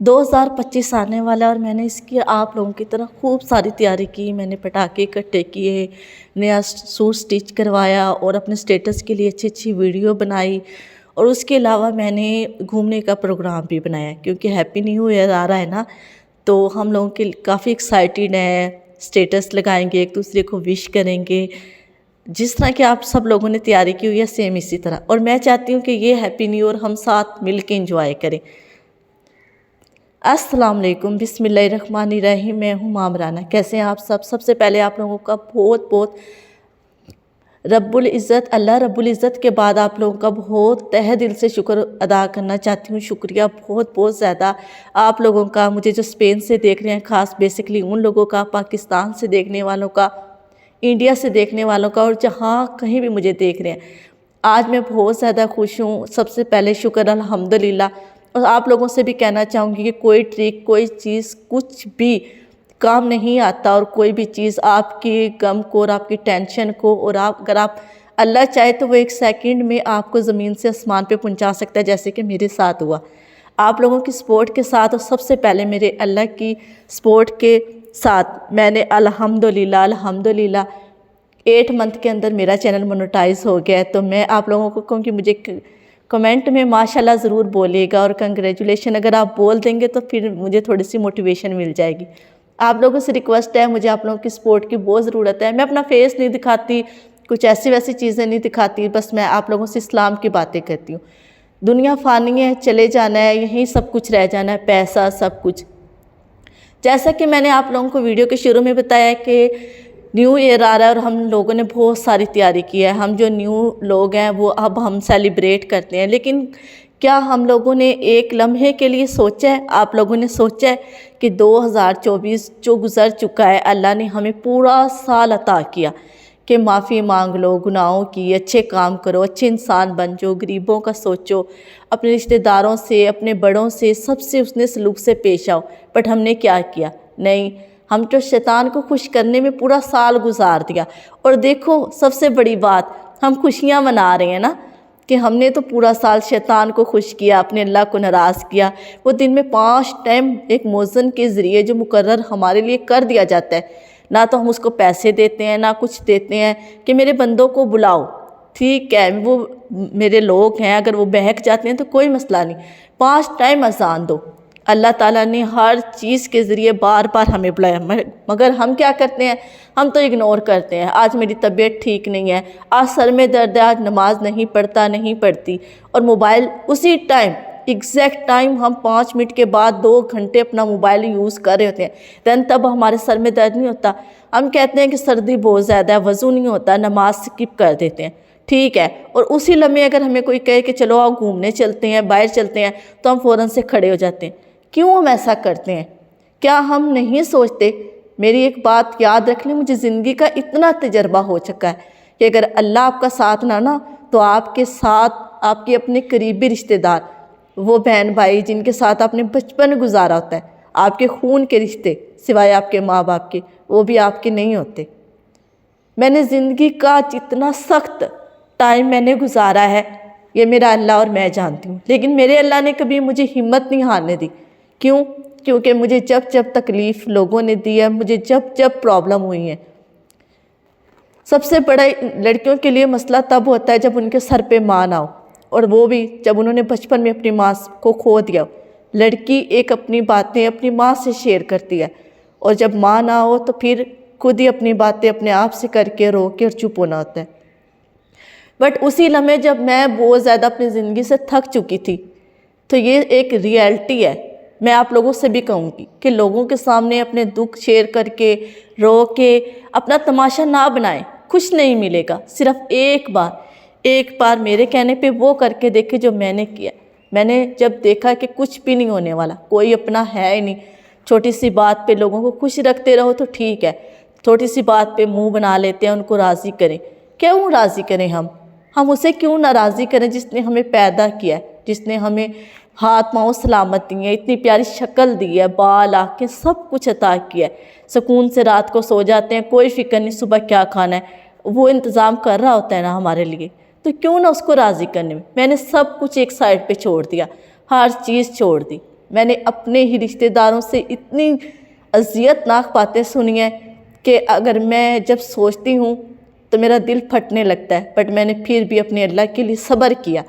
2025 آنے والا ہے اور میں نے اس کی آپ لوگوں کی طرح خوب ساری تیاری کی. میں نے پٹاخے اکٹھے کیے، نیا سوٹ سٹچ کروایا اور اپنے سٹیٹس کے لیے اچھی اچھی ویڈیو بنائی. اور اس کے علاوہ میں نے گھومنے کا پروگرام بھی بنایا کیونکہ ہیپی نیو ایئر آ رہا ہے نا، تو ہم لوگوں کے کافی ایکسائٹیڈ ہیں. سٹیٹس لگائیں گے، ایک دوسرے کو وش کریں گے، جس طرح کہ آپ سب لوگوں نے تیاری کی ہوئی ہے سیم اسی طرح. اور میں چاہتی ہوں کہ یہ ہیپی نیو ایئر ہم ساتھ مل کے انجوائے کریں. السلام علیکم، بسم اللہ الرحمن الرحیم. میں ہوں مامرانہ. کیسے ہیں آپ سب سے پہلے آپ لوگوں کا بہت بہت اللہ رب العزت کے بعد آپ لوگوں کا بہت تہہ دل سے شکر ادا کرنا چاہتی ہوں. شکریہ بہت بہت زیادہ آپ لوگوں کا، مجھے جو اسپین سے دیکھ رہے ہیں، خاص بیسکلی ان لوگوں کا، پاکستان سے دیکھنے والوں کا، انڈیا سے دیکھنے والوں کا، اور جہاں کہیں بھی مجھے دیکھ رہے ہیں. آج میں بہت زیادہ خوش ہوں. سب سے پہلے شکر الحمدللہ. اور آپ لوگوں سے بھی کہنا چاہوں گی کہ کوئی ٹرک، کوئی چیز، کچھ بھی کام نہیں آتا، اور کوئی بھی چیز آپ کی غم کو اور آپ کی ٹینشن کو، اور اگر آپ اللہ چاہے تو وہ ایک سیکنڈ میں آپ کو زمین سے آسمان پہ پہنچا سکتا ہے، جیسے کہ میرے ساتھ ہوا. آپ لوگوں کی سپورٹ کے ساتھ، اور سب سے پہلے میرے اللہ کی سپورٹ کے ساتھ میں نے الحمدللہ 8 منتھ کے اندر میرا چینل مونیٹائز ہو گیا ہے. تو میں آپ لوگوں کو کہوں کہ مجھے کمنٹ میں ماشاءاللہ ضرور بولیے گا، اور کنگریچولیشن اگر آپ بول دیں گے تو پھر مجھے تھوڑی سی موٹیویشن مل جائے گی. آپ لوگوں سے ریکویسٹ ہے، مجھے آپ لوگوں کی سپورٹ کی بہت ضرورت ہے. میں اپنا فیس نہیں دکھاتی، کچھ ایسی ویسی چیزیں نہیں دکھاتی، بس میں آپ لوگوں سے اسلام کی باتیں کرتی ہوں. دنیا فانی ہے، چلے جانا ہے، یہیں سب کچھ رہ جانا ہے، پیسہ سب کچھ. جیسا کہ میں نے آپ لوگوں کو ویڈیو کے شروع میں بتایا کہ نیو ایئر آ رہا ہے اور ہم لوگوں نے بہت ساری تیاری کی ہے. ہم جو نیو لوگ ہیں وہ اب ہم سیلیبریٹ کرتے ہیں، لیکن کیا ہم لوگوں نے ایک لمحے کے لیے سوچا ہے؟ آپ لوگوں نے سوچا ہے کہ 2024 جو گزر چکا ہے، اللہ نے ہمیں پورا سال عطا کیا کہ معافی مانگ لو گناہوں کی، اچھے کام کرو، اچھے انسان بن جاؤ، غریبوں کا سوچو، اپنے رشتہ داروں سے، اپنے بڑوں سے، سب سے حسن سلوک سے پیش آؤ. بٹ ہم نے کیا کیا؟ نہیں، ہم تو شیطان کو خوش کرنے میں پورا سال گزار دیا. اور دیکھو سب سے بڑی بات، ہم خوشیاں منا رہے ہیں نا، کہ ہم نے تو پورا سال شیطان کو خوش کیا، اپنے اللہ کو ناراض کیا. وہ دن میں 5 ٹائم ایک مؤذن کے ذریعے جو مقرر ہمارے لیے کر دیا جاتا ہے، نہ تو ہم اس کو پیسے دیتے ہیں، نہ کچھ دیتے ہیں کہ میرے بندوں کو بلاؤ. ٹھیک ہے، وہ میرے لوگ ہیں، اگر وہ بہک جاتے ہیں تو کوئی مسئلہ نہیں، 5 ٹائم اذان دو. اللہ تعالیٰ نے ہر چیز کے ذریعے بار بار ہمیں بلایا، مگر ہم کیا کرتے ہیں؟ ہم تو اگنور کرتے ہیں. آج میری طبیعت ٹھیک نہیں ہے، آج سر میں درد ہے، آج نماز نہیں پڑھتی، اور موبائل اسی ٹائم، ایگزیکٹ ٹائم، ہم 5 منٹ کے بعد 2 گھنٹے اپنا موبائل یوز کر رہے ہوتے ہیں. دین تب ہمارے سر میں درد نہیں ہوتا. ہم کہتے ہیں کہ سردی بہت زیادہ ہے، وضو نہیں ہوتا، نماز سکپ کر دیتے ہیں. ٹھیک ہے، اور اسی لمحے اگر ہمیں کوئی کہے کہ چلو آؤ گھومنے چلتے ہیں، باہر چلتے ہیں، تو ہم فوراً سے کھڑے ہو جاتے ہیں. کیوں ہم ایسا کرتے ہیں؟ کیا ہم نہیں سوچتے؟ میری ایک بات یاد رکھ لیں، مجھے زندگی کا اتنا تجربہ ہو چکا ہے کہ اگر اللہ آپ کا ساتھ نہ تو آپ کے ساتھ آپ کے اپنے قریبی رشتہ دار، وہ بہن بھائی جن کے ساتھ آپ نے بچپن گزارا ہوتا ہے، آپ کے خون کے رشتے سوائے آپ کے ماں باپ کے، وہ بھی آپ کے نہیں ہوتے. میں نے زندگی کا جتنا سخت ٹائم میں نے گزارا ہے، یہ میرا اللہ اور میں جانتی ہوں، لیکن میرے اللہ نے کبھی مجھے ہمت نہیں ہارنے دی. کیوں؟ کیونکہ مجھے جب تکلیف لوگوں نے دی ہے، مجھے جب پرابلم ہوئی ہیں. سب سے بڑا لڑکیوں کے لیے مسئلہ تب ہوتا ہے جب ان کے سر پہ ماں نہ ہو، اور وہ بھی جب انہوں نے بچپن میں اپنی ماں کو کھو دیا. لڑکی ایک اپنی باتیں اپنی ماں سے شیئر کرتی ہے، اور جب ماں نہ ہو تو پھر خود ہی اپنی باتیں اپنے آپ سے کر کے رو کے اور چپ ہونا ہوتا ہے. بٹ اسی لمحے جب میں بہت زیادہ اپنی زندگی سے تھک چکی تھی، تو یہ ایک ریئلٹی ہے. میں آپ لوگوں سے بھی کہوں گی کہ لوگوں کے سامنے اپنے دکھ شیئر کر کے، رو کے اپنا تماشا نہ بنائیں. کچھ نہیں ملے گا. صرف ایک بار میرے کہنے پہ وہ کر کے دیکھے جو میں نے کیا. میں نے جب دیکھا کہ کچھ بھی نہیں ہونے والا، کوئی اپنا ہے ہی نہیں، چھوٹی سی بات پہ لوگوں کو خوش رکھتے رہو تو ٹھیک ہے، چھوٹی سی بات پہ منہ بنا لیتے ہیں، ان کو راضی کریں. کیوں راضی کریں؟ ہم اسے کیوں ناراضی کریں جس نے ہمیں پیدا کیا ہے، جس نے ہمیں ہاتھ پاؤں سلامت دی ہے، اتنی پیاری شکل دی ہے، بال آنکھیں سب کچھ عطا کیا ہے. سکون سے رات کو سو جاتے ہیں، کوئی فکر نہیں صبح کیا کھانا ہے، وہ انتظام کر رہا ہوتا ہے نا ہمارے لیے. تو کیوں نہ اس کو راضی کرنے میں نے سب کچھ ایک سائڈ پہ چھوڑ دیا، ہر چیز چھوڑ دی. میں نے اپنے ہی رشتہ داروں سے اتنی اذیت ناک باتیں سنی ہیں کہ اگر میں جب سوچتی ہوں تو میرا دل پھٹنے لگتا ہے، بٹ میں نے پھر بھی اپنے اللہ کے لیے صبر کیا۔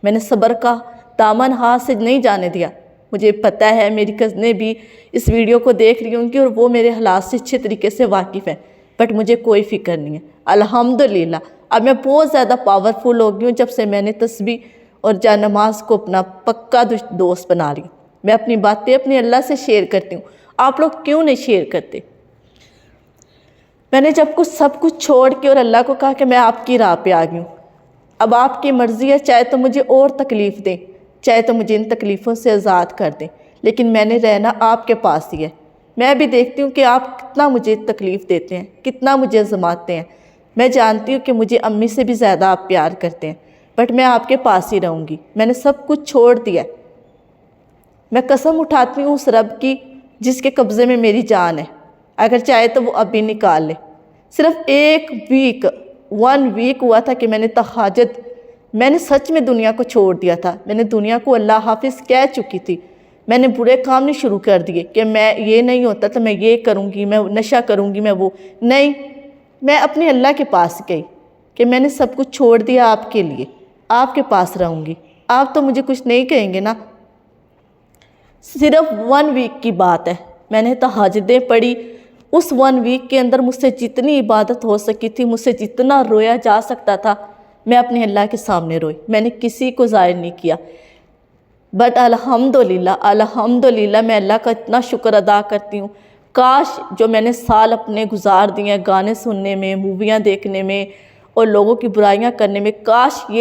میں نے صبر کا دامن ہاتھ سے نہیں جانے دیا۔ مجھے پتہ ہے میری کزنیں بھی اس ویڈیو کو دیکھ رہی ہوں گی اور وہ میرے حالات سے اچھے طریقے سے واقف ہیں، بٹ مجھے کوئی فکر نہیں ہے۔ الحمدللہ اب میں بہت زیادہ پاورفل ہو گئی ہوں جب سے میں نے تسبیح اور جا نماز کو اپنا پکا دوست بنا لی۔ میں اپنی باتیں اپنے اللہ سے شیئر کرتی ہوں، آپ لوگ کیوں نہیں شیئر کرتے؟ میں نے جب سب کچھ چھوڑ کے اور اللہ کو کہا کہ میں آپ کی راہ پہ آ گئی ہوں، اب آپ کی مرضی ہے، چاہے تو مجھے اور تکلیف دیں، چاہے تو مجھے ان تکلیفوں سے آزاد کر دیں، لیکن میں نے رہنا آپ کے پاس ہی ہے۔ میں بھی دیکھتی ہوں کہ آپ کتنا مجھے تکلیف دیتے ہیں، کتنا مجھے آزماتے ہیں۔ میں جانتی ہوں کہ مجھے امی سے بھی زیادہ آپ پیار کرتے ہیں، بٹ میں آپ کے پاس ہی رہوں گی۔ میں نے سب کچھ چھوڑ دیا۔ میں قسم اٹھاتی ہوں اس رب کی جس کے قبضے میں میری جان ہے، اگر چاہے تو وہ ابھی نکال لے۔ صرف 1 ویک ہوا تھا کہ میں نے تہجد، میں نے سچ میں دنیا کو چھوڑ دیا تھا۔ میں نے دنیا کو اللہ حافظ کہہ چکی تھی۔ میں نے برے کام نہیں شروع کر دیے کہ میں یہ نہیں ہوتا تو میں یہ کروں گی، میں نشہ کروں گی، میں وہ نہیں۔ میں اپنے اللہ کے پاس گئی کہ میں نے سب کچھ چھوڑ دیا آپ کے لیے، آپ کے پاس رہوں گی۔ آپ تو مجھے کچھ نہیں کہیں گے نا۔ صرف 1 ویک کی بات ہے، میں نے تہجدیں پڑھی۔ اس 1 ویک کے اندر مجھ سے جتنی عبادت ہو سکی تھی، مجھ سے جتنا رویا جا سکتا تھا، میں اپنے اللہ کے سامنے روئی۔ میں نے کسی کو ظاہر نہیں کیا، بٹ الحمدللہ میں اللہ کا اتنا شکر ادا کرتی ہوں۔ کاش جو میں نے سال اپنے گزار دیے ہیں گانے سننے میں، موویاں دیکھنے میں اور لوگوں کی برائیاں کرنے میں، کاش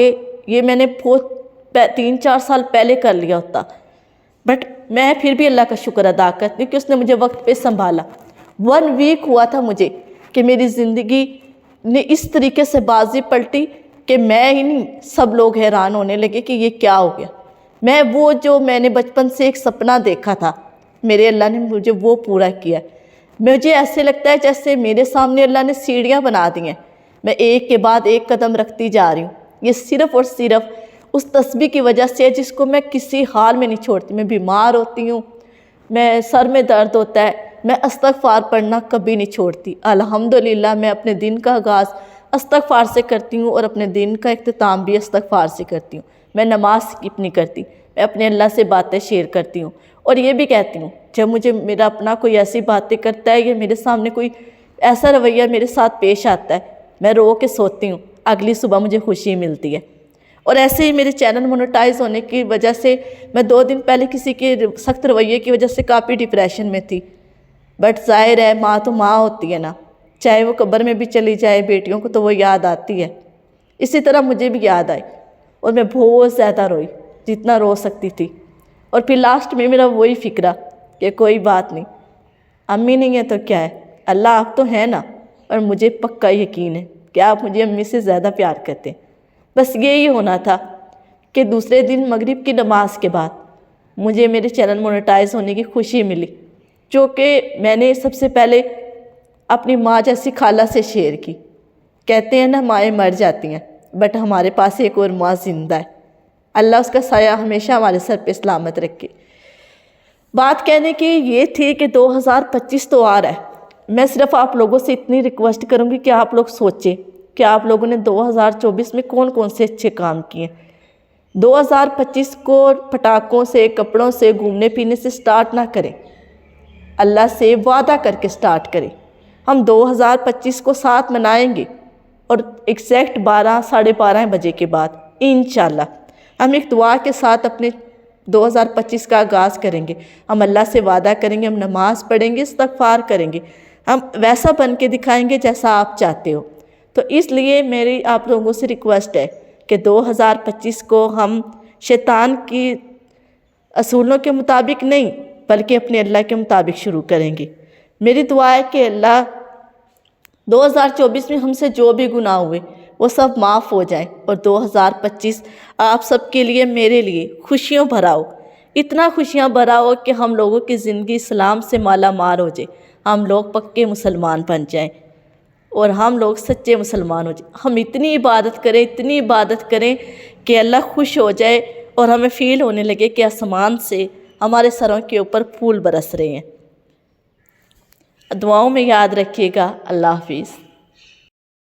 یہ میں نے 3-4 سال پہلے کر لیا ہوتا۔ بٹ میں پھر بھی اللہ کا شکر ادا کرتی ہوں کہ اس نے مجھے وقت پہ سنبھالا۔ 1 ویک ہوا تھا مجھے کہ میری زندگی نے اس طریقے سے بازی پلٹی کہ میں ہی نہیں، سب لوگ حیران ہونے لگے کہ یہ کیا ہو گیا۔ جو میں نے بچپن سے ایک سپنا دیکھا تھا، میرے اللہ نے مجھے وہ پورا کیا۔ مجھے ایسے لگتا ہے جیسے میرے سامنے اللہ نے سیڑھیاں بنا دی ہیں، میں ایک کے بعد ایک قدم رکھتی جا رہی ہوں۔ یہ صرف اور صرف اس تسبیح کی وجہ سے ہے جس کو میں کسی حال میں نہیں چھوڑتی۔ میں بیمار ہوتی ہوں، میں سر میں درد ہوتا ہے، میں استغفار پڑھنا کبھی نہیں چھوڑتی۔ الحمدللہ میں اپنے دن کا آغاز استغفار سے کرتی ہوں اور اپنے دن کا اختتام بھی استغفار سے کرتی ہوں۔ میں نماز سکپ نہیں کرتی، میں اپنے اللہ سے باتیں شیئر کرتی ہوں اور یہ بھی کہتی ہوں جب مجھے میرا اپنا کوئی ایسی باتیں کرتا ہے یا میرے سامنے کوئی ایسا رویہ میرے ساتھ پیش آتا ہے، میں رو کے سوتی ہوں، اگلی صبح مجھے خوشی ملتی ہے۔ اور ایسے ہی میرے چینل مونیٹائز ہونے کی وجہ سے میں 2 دن پہلے کسی کے سخت رویے کی وجہ سے کافی ڈپریشن میں تھی، بٹ ظاہر ہے ماں تو ماں ہوتی ہے نا، چاہے وہ قبر میں بھی چلی جائے، بیٹیوں کو تو وہ یاد آتی ہے۔ اسی طرح مجھے بھی یاد آئی اور میں بہت زیادہ روئی، جتنا رو سکتی تھی۔ اور پھر لاسٹ میں میرا وہی فکرہ کہ کوئی بات نہیں، امی نہیں ہے تو کیا ہے، اللہ آپ تو ہیں نا، اور مجھے پکا یقین ہے کہ آپ مجھے امی سے زیادہ پیار کرتے ہیں۔ بس یہی ہونا تھا کہ دوسرے دن مغرب کی نماز کے بعد مجھے میرے چینل مونیٹائز ہونے کی خوشی ملی، جو کہ میں نے سب سے پہلے اپنی ماں جیسی خالہ سے شیئر کی۔ کہتے ہیں نا مائیں مر جاتی ہیں، بٹ ہمارے پاس ایک اور ماں زندہ ہے، اللہ اس کا سایہ ہمیشہ ہمارے سر پہ سلامت رکھے۔ بات کہنے کی یہ تھی کہ 2025 تو آ رہا ہے، میں صرف آپ لوگوں سے اتنی ریکویسٹ کروں گی کہ آپ لوگ سوچیں کہ آپ لوگوں نے 2024 میں کون کون سے اچھے کام کیے۔ 2025 کو پٹاخوں سے، کپڑوں سے، گھومنے پینے سے سٹارٹ نہ کریں، اللہ سے وعدہ کر کے سٹارٹ کریں۔ ہم 2025 کو ساتھ منائیں گے اور ایگزیکٹ 12-12:30 بجے کے بعد انشاءاللہ ہم ایک دعا کے ساتھ اپنے 2025 کا آغاز کریں گے۔ ہم اللہ سے وعدہ کریں گے، ہم نماز پڑھیں گے، استغفار کریں گے، ہم ویسا بن کے دکھائیں گے جیسا آپ چاہتے ہو۔ تو اس لیے میری آپ لوگوں سے ریکویسٹ ہے کہ 2025 کو ہم شیطان کی اصولوں کے مطابق نہیں بلکہ اپنے اللہ کے مطابق شروع کریں گے۔ میری دعا ہے کہ اللہ 2024 میں ہم سے جو بھی گناہ ہوئے وہ سب معاف ہو جائیں اور 2025 آپ سب کے لیے، میرے لیے خوشیوں بھرا ہو، اتنا خوشیاں بھرا ہو کہ ہم لوگوں کی زندگی اسلام سے مالا مال ہو جائے، ہم لوگ پکے مسلمان بن جائیں اور ہم لوگ سچے مسلمان ہو جائیں۔ ہم اتنی عبادت کریں کہ اللہ خوش ہو جائے اور ہمیں فیل ہونے لگے کہ آسمان سے ہمارے سروں کے اوپر پھول برس رہے ہیں۔ دعاؤں میں یاد رکھیے گا۔ اللہ حافظ۔